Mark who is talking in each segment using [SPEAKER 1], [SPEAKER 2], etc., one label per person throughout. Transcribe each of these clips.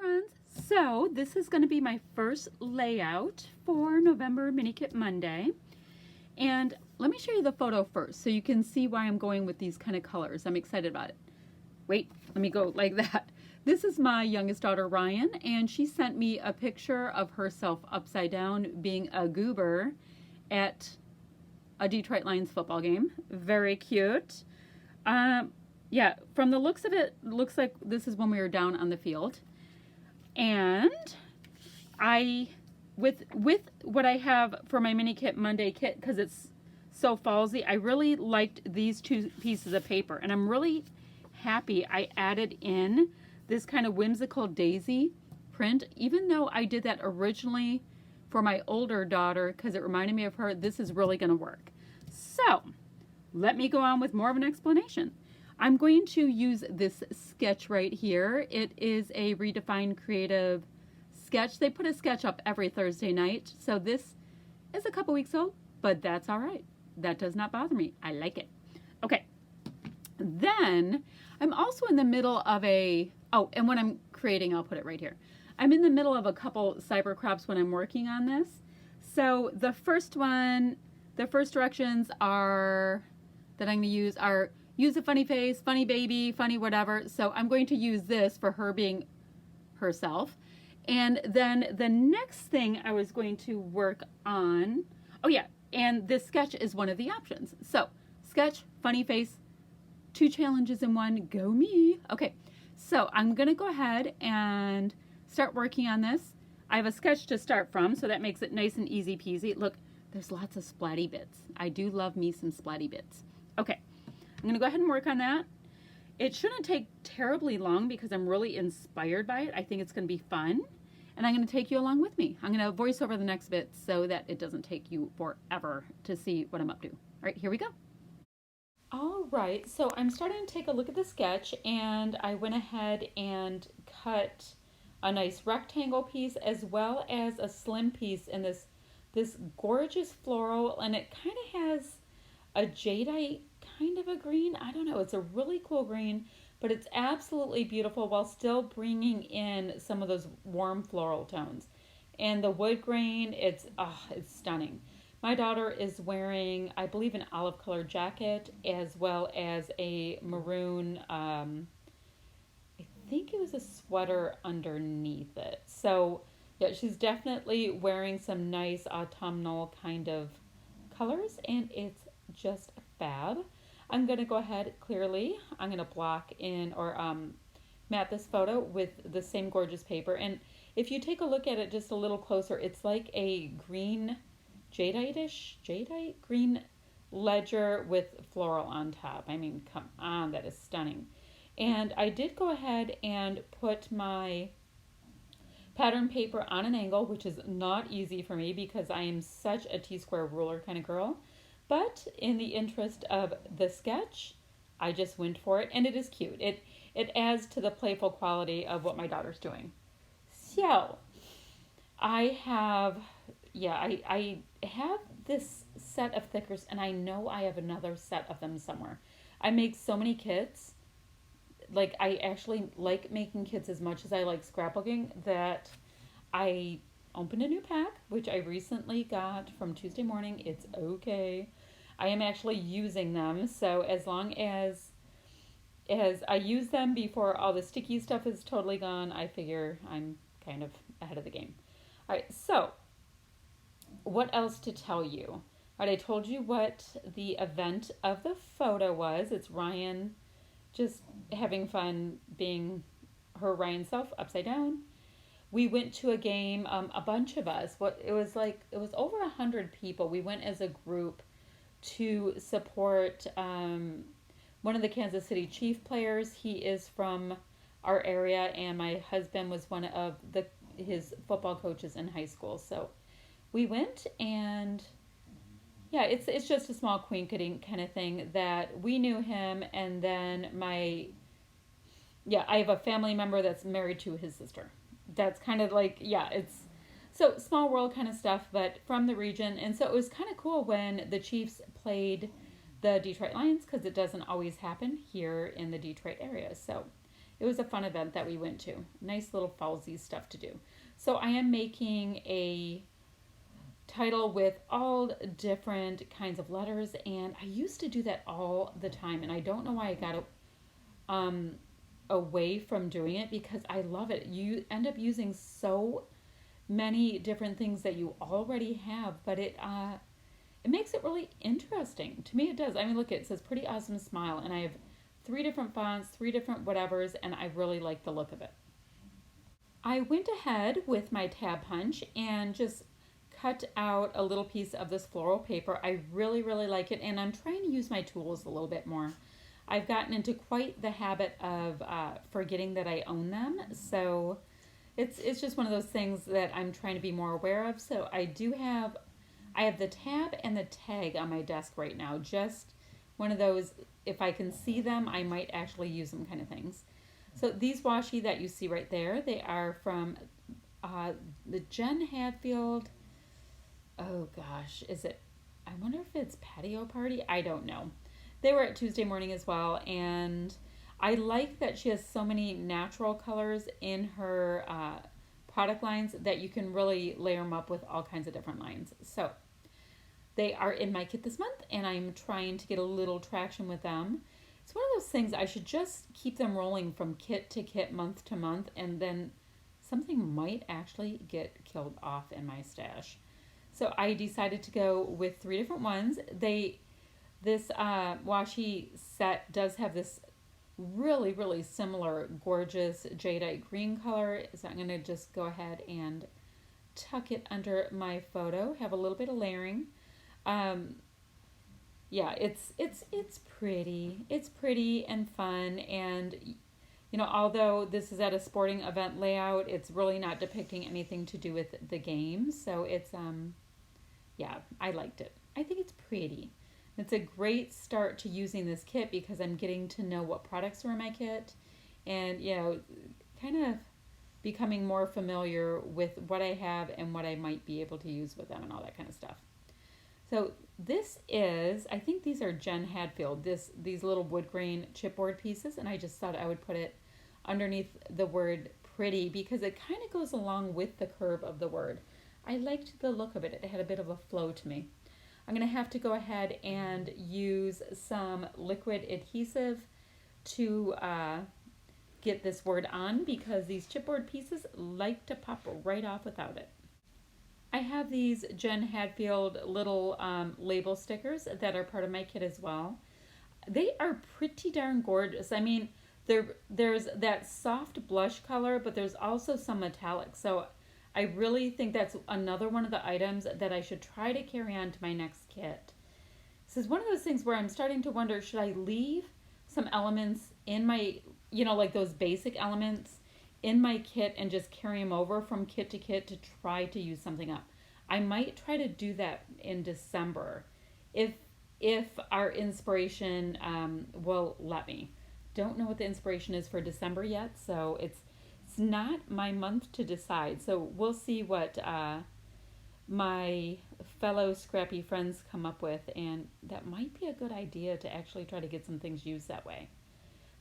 [SPEAKER 1] friends. So this is going to be my first layout for November Mini Kit Monday. And let me show you the photo first so you can see why I'm going with these kind of colors. I'm excited about it. Wait, let me go like that. This is my youngest daughter, Ryan, and she sent me a picture of herself upside down being a goober at a Detroit Lions football game. Very cute. Yeah, from the looks of it, looks like this is when we were down on the field. And with what I have for my Mini Kit Monday kit, because it's so fallsy, I really liked these two pieces of paper, and I'm really happy I added in this kind of whimsical daisy print, even though I did that originally for my older daughter because it reminded me of her. This is really going to work. So let me go on with more of an explanation. I'm going to use this sketch right here. It is a Redefined Creative sketch. They put a sketch up every Thursday night, so this is a couple weeks old, but that's all right. That does not bother me. I like it. Okay. Then I'm also in the middle of and when I'm creating, I'll put it right here. I'm in the middle of a couple cyber crops when I'm working on this. So the first directions that I'm going to use are use a funny face, funny baby, funny whatever. So I'm going to use this for her being herself. And then the next thing I was going to work on, and this sketch is one of the options. So sketch, funny face, 2 challenges in one, go me. Okay, so I'm gonna go ahead and start working on this. I have a sketch to start from, so that makes it nice and easy peasy. Look, there's lots of splatty bits. I do love me some splatty bits. Okay, I'm gonna go ahead and work on that. It shouldn't take terribly long because I'm really inspired by it. I think it's gonna be fun, and I'm gonna take you along with me. I'm gonna voice over the next bit so that it doesn't take you forever to see what I'm up to. All right, here we go. All right, so I'm starting to take a look at the sketch, and I went ahead and cut a nice rectangle piece as well as a slim piece in this gorgeous floral, and it kind of has a jadeite kind of a green. I don't know, it's a really cool green, but it's absolutely beautiful while still bringing in some of those warm floral tones. And the wood grain, it's stunning. My daughter is wearing, I believe, an olive colored jacket as well as a maroon, I think it was a sweater underneath it. So yeah, she's definitely wearing some nice autumnal kind of colors, and it's just fab. I'm going to go ahead, I'm going to block in or matte this photo with the same gorgeous paper. And if you take a look at it just a little closer, it's like a green jadeite green ledger with floral on top. I mean, come on, that is stunning. And I did go ahead and put my pattern paper on an angle, which is not easy for me because I am such a T-square ruler kind of girl. But in the interest of the sketch, I just went for it, and it is cute. It adds to the playful quality of what my daughter's doing. So I have this set of thickers, and I know I have another set of them somewhere. I make so many kits. Like, I actually like making kits as much as I like scrapbooking, that I opened a new pack, which I recently got from Tuesday Morning. It's okay. I am actually using them, so as long as I use them before all the sticky stuff is totally gone, I figure I'm kind of ahead of the game. All right, so what else to tell you? All right, I told you what the event of the photo was. It's Ryan just having fun being her Ryan self upside down. We went to a game, a bunch of us. It was over 100 people. We went as a group to support one of the Kansas City Chief players. He is from our area, and my husband was one of his football coaches in high school. So we went, and yeah, it's just a small quinkety kind of thing that we knew him, and then I have a family member that's married to his sister. That's kind of like, it's so small world kind of stuff, but from the region. And so it was kind of cool when the Chiefs played the Detroit Lions, because it doesn't always happen here in the Detroit area. So it was a fun event that we went to. Nice little fallsy stuff to do. So I am making a title with all different kinds of letters, and I used to do that all the time, and I don't know why I got um, away from doing it because I love it. You end up using so many different things that you already have, but it makes it really interesting. To me, it does. I mean, look, it says Pretty Awesome Smile, and I have 3 different fonts, 3 different whatevers, and I really like the look of it. I went ahead with my tab punch and just cut out a little piece of this floral paper. I really, really like it, and I'm trying to use my tools a little bit more. I've gotten into quite the habit of forgetting that I own them, so it's just one of those things that I'm trying to be more aware of. So I have the tab and the tag on my desk right now. Just one of those, if I can see them, I might actually use them kind of things. So these washi that you see right there, they are from the Jen Hadfield. Oh gosh, I wonder if it's Patio Party? I don't know. They were at Tuesday Morning as well, and I like that she has so many natural colors in her product lines that you can really layer them up with all kinds of different lines. So they are in my kit this month, and I'm trying to get a little traction with them. It's one of those things I should just keep them rolling from kit to kit, month to month, and then something might actually get killed off in my stash. So I decided to go with 3 different ones. This washi set does have this really, really similar gorgeous jadeite green color. So I'm going to just go ahead and tuck it under my photo. Have a little bit of layering. Yeah, it's pretty. It's pretty and fun, and although this is at a sporting event layout, it's really not depicting anything to do with the game. So it's yeah, I liked it. I think it's pretty. It's a great start to using this kit because I'm getting to know what products are in my kit, and kind of becoming more familiar with what I have and what I might be able to use with them and all that kind of stuff. So this is, I think these are Jen Hadfield, these little wood grain chipboard pieces, and I just thought I would put it underneath the word pretty because it kind of goes along with the curve of the word. I liked the look of it. It had a bit of a flow to me. I'm going to have to go ahead and use some liquid adhesive to get this word on because these chipboard pieces like to pop right off without it. I have these Jen Hadfield little label stickers that are part of my kit as well. They are pretty darn gorgeous. I mean, there's that soft blush color, but there's also some metallic. So I really think that's another one of the items that I should try to carry on to my next kit. This is one of those things where I'm starting to wonder, should I leave some elements in my, like those basic elements in my kit and just carry them over from kit to kit to try to use something up. I might try to do that in December if our inspiration will let me. Don't know what the inspiration is for December yet, so it's not my month to decide. So we'll see what my fellow scrappy friends come up with, and that might be a good idea to actually try to get some things used that way.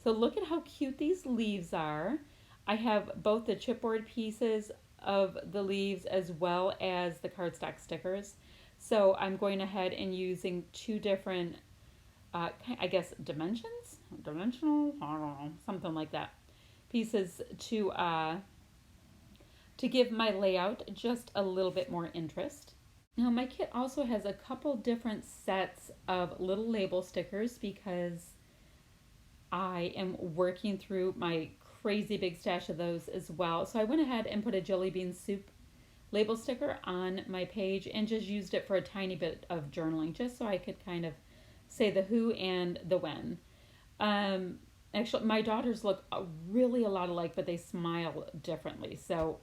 [SPEAKER 1] So look at how cute these leaves are. I have both the chipboard pieces of the leaves as well as the cardstock stickers. So I'm going ahead and using 2 different, I guess, dimensional, I don't know, something like that, pieces to give my layout just a little bit more interest. Now my kit also has a couple different sets of little label stickers because I am working through my crazy big stash of those as well. So I went ahead and put a jelly bean soup label sticker on my page and just used it for a tiny bit of journaling just so I could kind of say the who and the when. Actually, my daughters look really a lot alike, but they smile differently. So,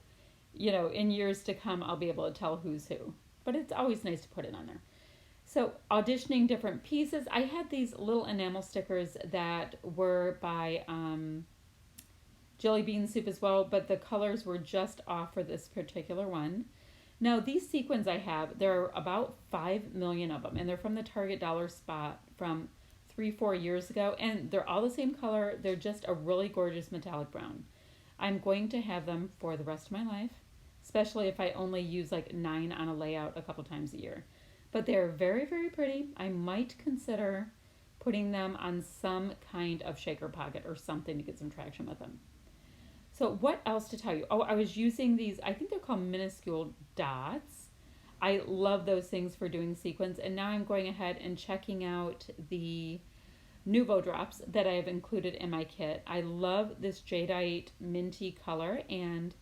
[SPEAKER 1] in years to come, I'll be able to tell who's who. But it's always nice to put it on there. So, auditioning different pieces. I had these little enamel stickers that were by Jelly Bean Soup as well, but the colors were just off for this particular one. Now, these sequins I have, there are about 5 million of them, and they're from the Target Dollar Spot from 3, 4 years ago, and they're all the same color. They're just a really gorgeous metallic brown. I'm going to have them for the rest of my life, especially if I only use like 9 on a layout a couple times a year. But they're very, very pretty. I might consider putting them on some kind of shaker pocket or something to get some traction with them. So what else to tell you? Oh, I was using these, I think they're called minuscule dots. I love those things for doing sequins. And now I'm going ahead and checking out the Nuvo drops that I have included in my kit. I love this jadeite minty color, and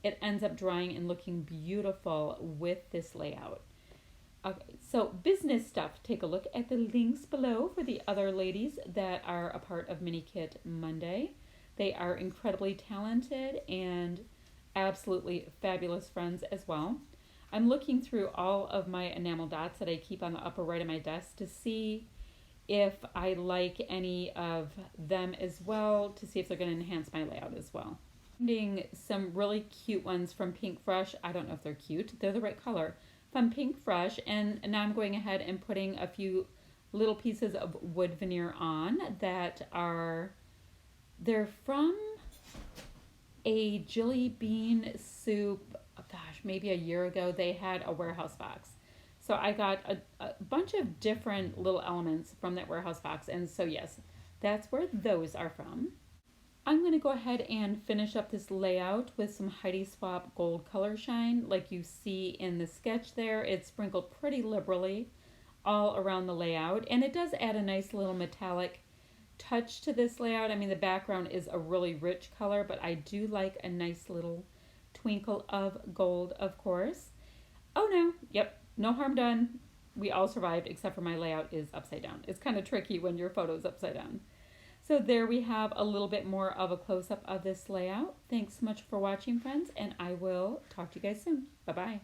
[SPEAKER 1] it ends up drying and looking beautiful with this layout. Okay, so business stuff. Take a look at the links below for the other ladies that are a part of Mini Kit Monday. They are incredibly talented and absolutely fabulous friends as well. I'm looking through all of my enamel dots that I keep on the upper right of my desk to see if I like any of them as well, to see if they're going to enhance my layout as well. Finding some really cute ones from Pink Fresh. I don't know if they're cute. They're the right color. From Pink Fresh, and now I'm going ahead and putting a few little pieces of wood veneer on that are, they're from a Jilly Bean soup, gosh, maybe a year ago. They had a warehouse box. So I got a bunch of different little elements from that warehouse box, and so yes, that's where those are from. I'm going to go ahead and finish up this layout with some Heidi Swapp Gold Color Shine. Like you see in the sketch there, it's sprinkled pretty liberally all around the layout, and it does add a nice little metallic touch to this layout. I mean, the background is a really rich color, but I do like a nice little twinkle of gold, of course. Oh no, yep, no harm done. We all survived, except for my layout is upside down. It's kind of tricky when your photo's upside down. So there we have a little bit more of a close-up of this layout. Thanks so much for watching, friends, and I will talk to you guys soon. Bye-bye.